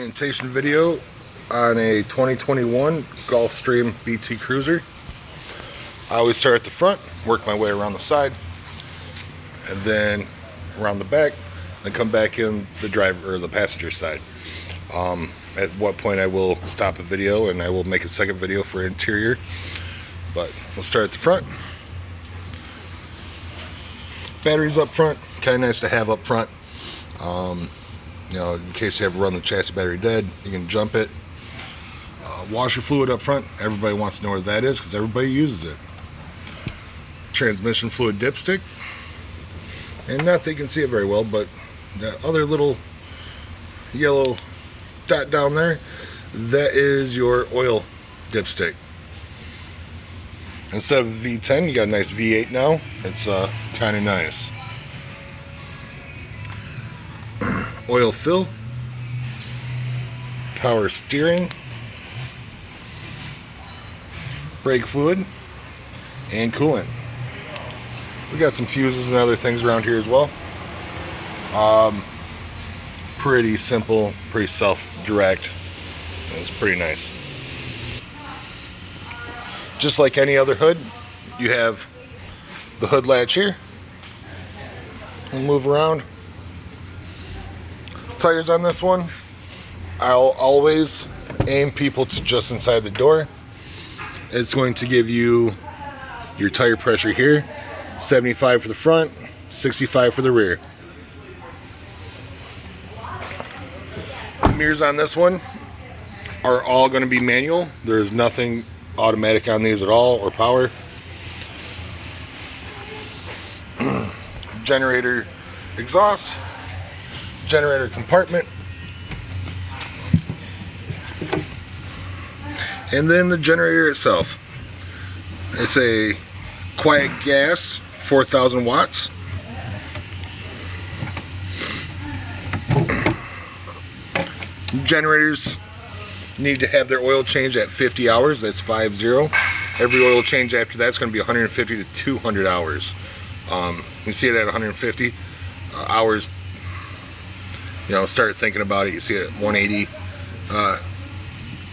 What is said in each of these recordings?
orientation video on a 2021 Gulfstream BT Cruiser. I always start at the front, work my way around the side, and then around the back, and come back in the driver or the passenger side. At what point I will stop a video and I will make a second video for interior, but we'll start at the front. Batteries up front, kind of nice to have up front. You know, in case you ever run the chassis battery dead, you can jump it. Washer fluid up front, everybody wants to know where that is because everybody uses it. Transmission fluid dipstick, and not that you can see it very well, but that other little yellow dot down there, that is your oil dipstick. Instead of V10, you got a nice V8 now. It's kind of nice. Oil fill, power steering, brake fluid, and coolant. We got some fuses and other things around here as well. Pretty simple, pretty self-direct. It's pretty nice. Just like any other hood, you have the hood latch here. We'll move around. Tires on this one, I'll always aim people to just inside the door. It's going to give you your tire pressure here, 75 for the front, 65 for the rear. Mirrors on this one are all going to be manual. There's nothing automatic on these at all, or power. Generator exhaust, generator compartment, and then the generator itself. It's a quiet gas, 4,000 watts. Generators need to have their oil changed at 50 hours. That's 50. Every oil change after that's going to be 150 to 200 hours. You see it at 150 hours. You know, start thinking about it. You see it at 180.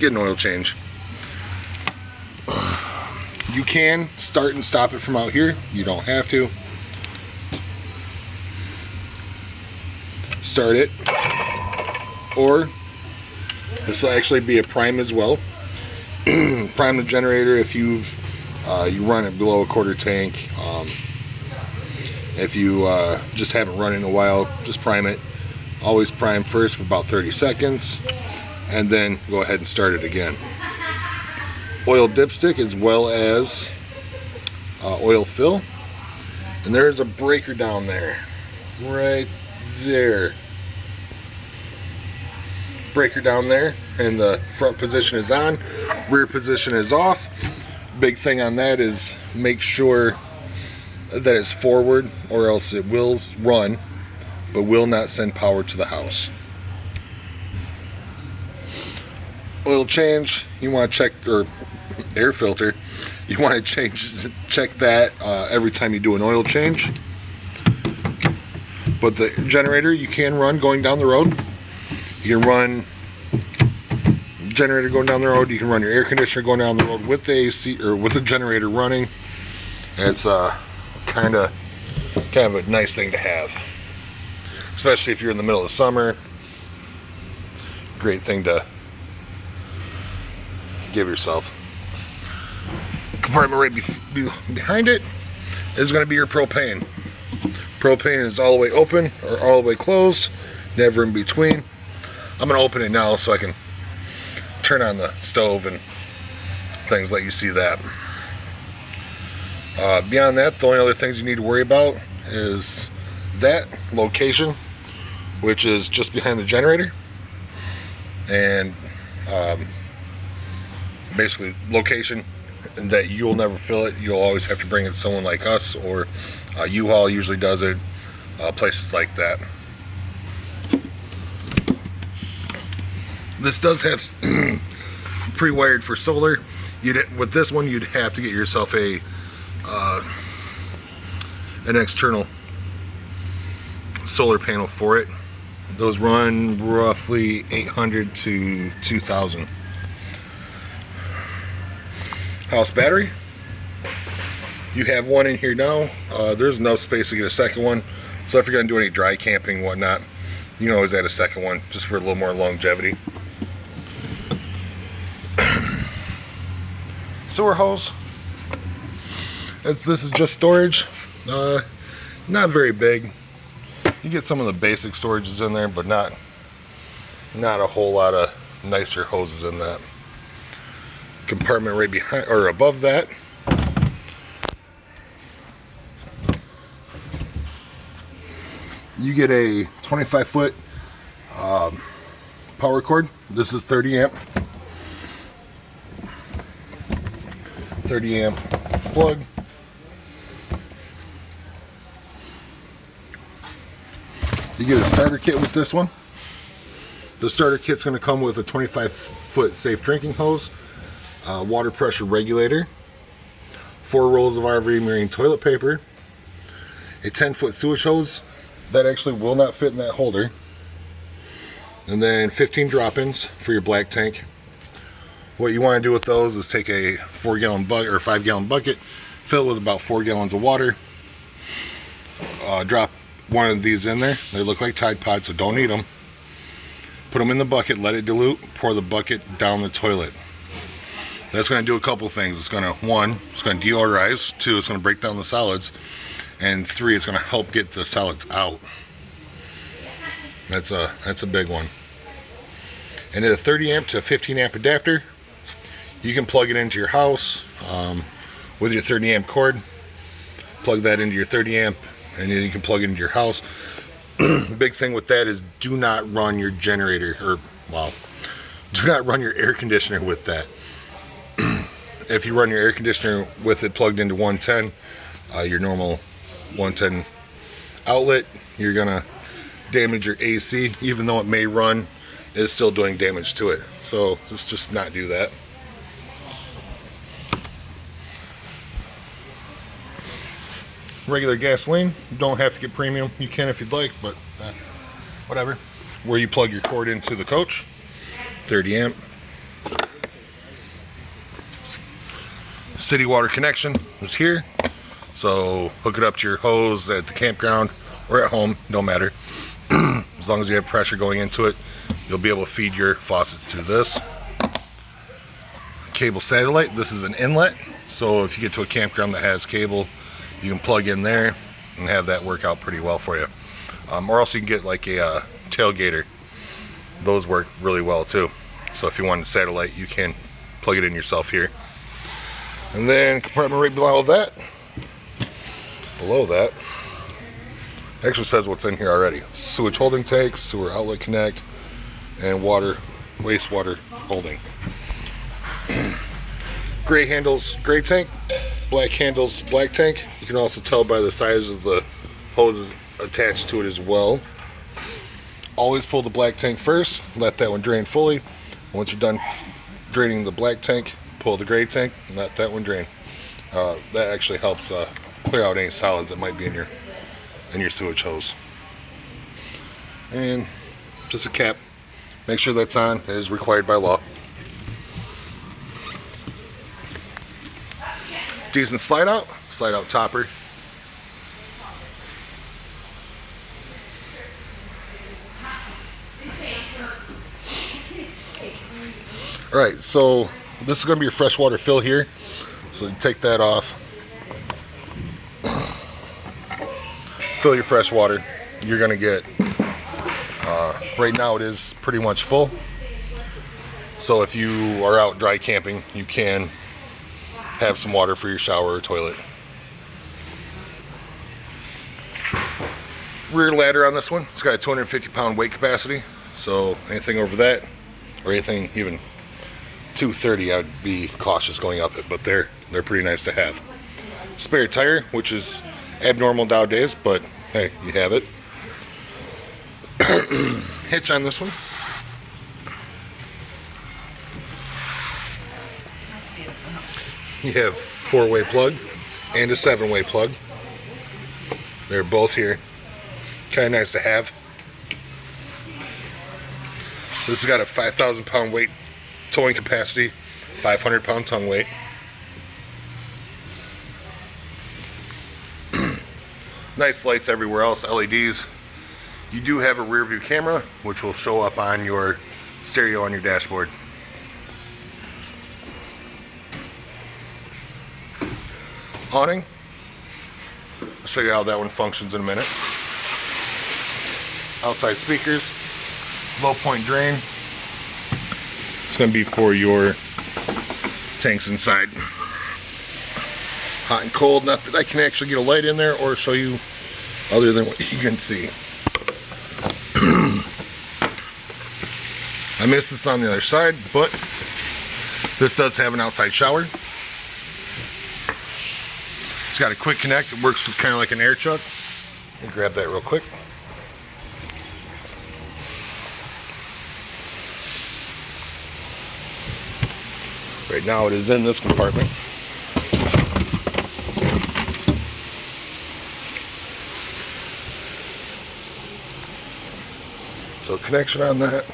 Get an oil change. You can start and stop it from out here. You don't have to. Start it, or this will actually be a prime as well. Prime the generator if you run it below a quarter tank. If you just haven't run it in a while, just prime it. Always prime first for about 30 seconds, and then go ahead and start it again. Oil dipstick as well as oil fill. And there's a breaker down there, right there. Breaker down there, and the front position is on, rear position is off. Big thing on that is make sure that it's forward, or else it will run but will not send power to the house. Oil change, you want to check, or air filter, you want to check that every time you do an oil change. But the generator you can run going down the road. You can run generator going down the road. You can run your air conditioner going down the road with the AC, or with the generator running. It's kind of a nice thing to have, especially if you're in the middle of summer. Great thing to give yourself. Compartment right behind it is going to be your propane. Propane is all the way open or all the way closed, never in between. I'm going to open it now so I can turn on the stove and things, let you see that. Beyond that, the only other things you need to worry about is that location, which is just behind the generator, and basically location that you'll never fill it. You'll always have to bring it to someone like us, or U-Haul usually does it, places like that. This does have pre-wired for solar. With this one, you'd have to get yourself an external solar panel for it. Those run roughly 800 to 2,000. House battery. You have one in here now. There's enough space to get a second one. So if you're gonna do any dry camping and whatnot, you can always add a second one just for a little more longevity. Sewer hose. This is just storage. Not very big. You get some of the basic storages in there, but not a whole lot of nicer hoses in that. Compartment right behind or above that. You get a 25-foot power cord. This is 30 amp. 30 amp plug. You get a starter kit with this one. The starter kit's going to come with a 25-foot safe drinking hose, water pressure regulator, 4 rolls of RV marine toilet paper, a 10-foot sewage hose that actually will not fit in that holder, and then 15 drop-ins for your black tank. What you want to do with those is take a 4-gallon bucket or 5-gallon bucket, fill it with about 4 gallons of water, drop one of these in there. They look like Tide Pods, so don't eat them. Put them in the bucket, let it dilute, pour the bucket down the toilet. That's going to do a couple things. It's going to, 1, it's going to deodorize. 2, it's going to break down the solids. And 3, it's going to help get the solids out. That's a big one. And then a 30 amp to 15 amp adapter. You can plug it into your house with your 30 amp cord. Plug that into your 30 amp. And then you can plug it into your house. The big thing with that is do not run your generator, or, well, do not run your air conditioner with that. If you run your air conditioner with it plugged into 110, your normal 110 outlet, you're gonna damage your AC. Even though it may run, it's still doing damage to it. So let's just not do that. Regular gasoline, you don't have to get premium. You can if you'd like, but whatever. Where you plug your cord into the coach, 30 amp. City water connection is here, so hook it up to your hose at the campground or at home, don't matter. As long as you have pressure going into it, you'll be able to feed your faucets through this. Cable satellite, this is an inlet, so if you get to a campground that has cable, you can plug in there and have that work out pretty well for you. Or else you can get like a tailgater. Those work really well too. So if you want a satellite, you can plug it in yourself here. And then compartment right below that, actually says what's in here already. Sewage holding tank, sewer outlet connect, and wastewater holding. Gray handles, gray tank. Black handles, black tank. You can also tell by the size of the hoses attached to it as well. Always pull the black tank first, let that one drain fully. Once you're done draining the black tank, pull the gray tank and let that one drain. That actually helps clear out any solids that might be in your sewage hose. And just a cap. Make sure that's on, it is required by law. Decent slide out topper. Alright, so this is going to be your freshwater fill here. So you take that off. Fill your fresh water. You're going to get, right now it is pretty much full. So if you are out dry camping, you can have some water for your shower or toilet. Rear ladder on this one, it's got a 250-pound weight capacity, so anything over that, or anything even 230, I'd be cautious going up it, but they're pretty nice to have. Spare tire, which is abnormal nowadays, but hey, you have it. Hitch on this one. You have 4-way plug and a 7-way plug. They're both here. Kind of nice to have. This has got a 5,000 pound weight towing capacity, 500 pound tongue weight. Nice lights everywhere else, LEDs. You do have a rear view camera, which will show up on your stereo on your dashboard. Awning. I'll show you how that one functions in a minute. Outside speakers, low point drain. It's going to be for your tanks inside. Hot and cold, not that I can actually get a light in there or show you other than what you can see. I missed this on the other side, but this does have an outside shower. It's got a quick connect. It works kind of like an air chuck. Let me grab that real quick. Right now it is in this compartment. So connection on that.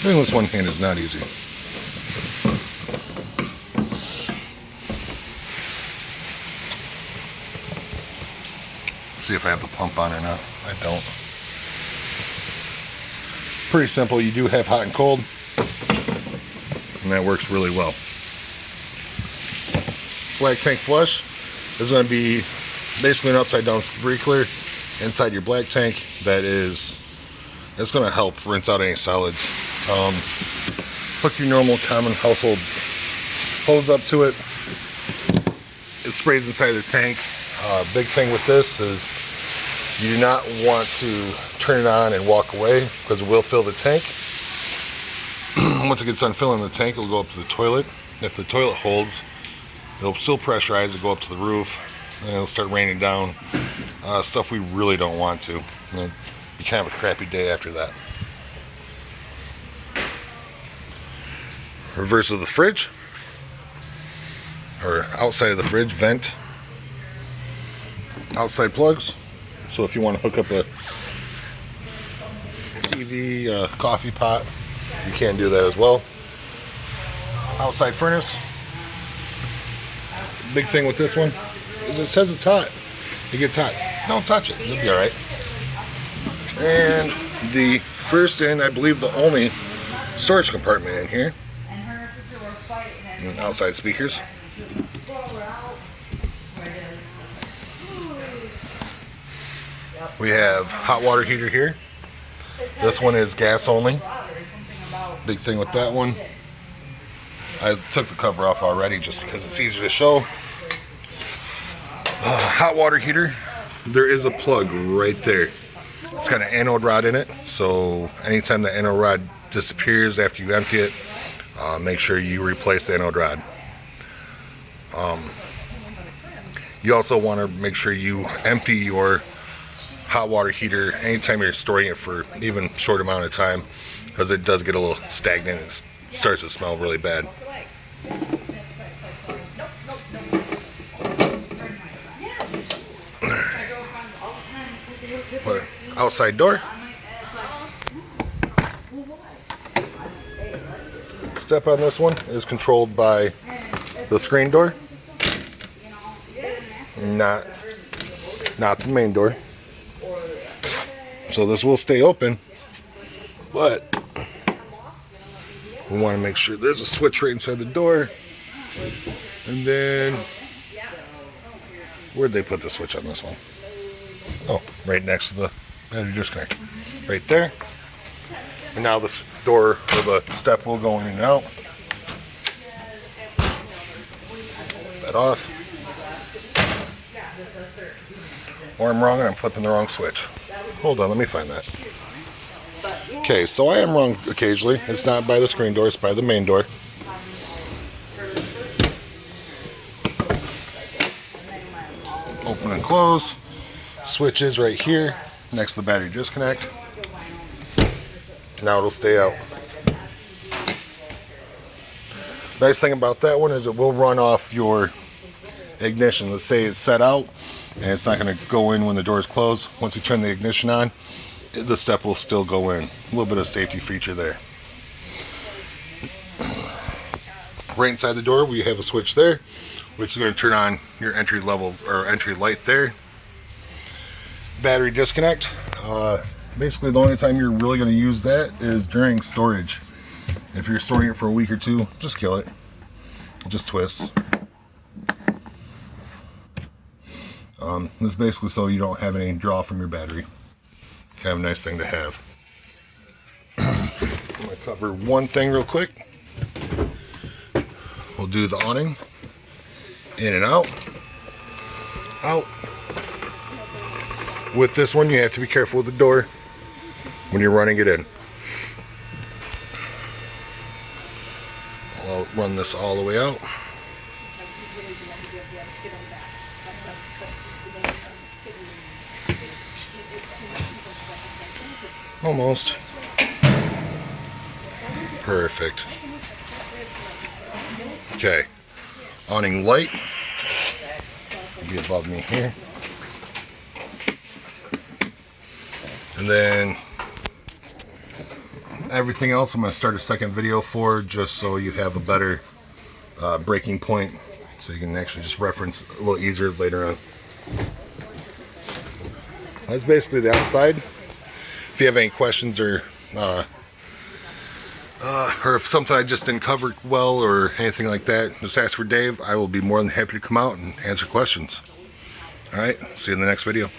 Doing this one hand is not easy. See if I have the pump on or not. I don't. Pretty simple. You do have hot and cold, and that works really well. Black tank flush is going to be basically an upside down sprinkler inside your black tank it's going to help rinse out any solids. Hook your normal common household hose up to it. It sprays inside the tank. Big thing with this is you do not want to turn it on and walk away because it will fill the tank. Once it gets done filling the tank, it'll go up to the toilet. If the toilet holds, it'll still pressurize and go up to the roof, and it'll start raining down. Stuff we really don't want to. It'll be kind of a crappy day after that. Reverse of the fridge, or outside of the fridge, vent. Outside plugs. So if you want to hook up a TV, coffee pot, you can do that as well. Outside furnace. Big thing with this one is it says it's hot. It gets hot. Don't touch it. You'll be alright. And the first and I believe the only storage compartment in here. And outside speakers. We have hot water heater here. This one is gas only. Big thing with that one, I took the cover off already just because it's easier to show. Hot water heater, there is a plug right there. It's got an anode rod in it, so anytime the anode rod disappears after you empty it, make sure you replace the anode rod. You also want to make sure you empty your hot water heater anytime you're storing it for even a short amount of time, because it does get a little stagnant and starts to smell really bad. Outside door. Step on this one is controlled by the screen door, not the main door. So this will stay open, but we want to make sure there's a switch right inside the door. And then, where'd they put the switch on this one? Oh, right next to the battery disconnect. Right there. And now this door, or the step, will go in and out. That off. Or I'm wrong and I'm flipping the wrong switch. Hold on, let me find that. Okay, so I am wrong occasionally. It's not by the screen door, it's by the main door. Open and close. Switch is right here, next to the battery disconnect. Now it'll stay out. Nice thing about that one is it will run off your ignition. Let's say it's set out and it's not going to go in when the door is closed. Once you turn the ignition on, the step will still go in. A little bit of safety feature there. Right inside the door we have a switch there, which is going to turn on your entry level or entry light there. Battery disconnect. Basically the only time you're really going to use that is during storage. If you're storing it for a week or two, just kill it. It just twists. This is basically so you don't have any draw from your battery. Kind of a nice thing to have. I'm going to cover one thing real quick. We'll do the awning. In and out. Out. With this one, you have to be careful with the door when you're running it in. I'll run this all the way out. Almost. Perfect. Okay. Awning light. It'll be above me here. And then everything else I'm going to start a second video for, just so you have a better breaking point, so you can actually just reference a little easier later on. That's basically the outside. If you have any questions or if something I just didn't cover well or anything like that, just ask for Dave. I will be more than happy to come out and answer questions. Alright, see you in the next video.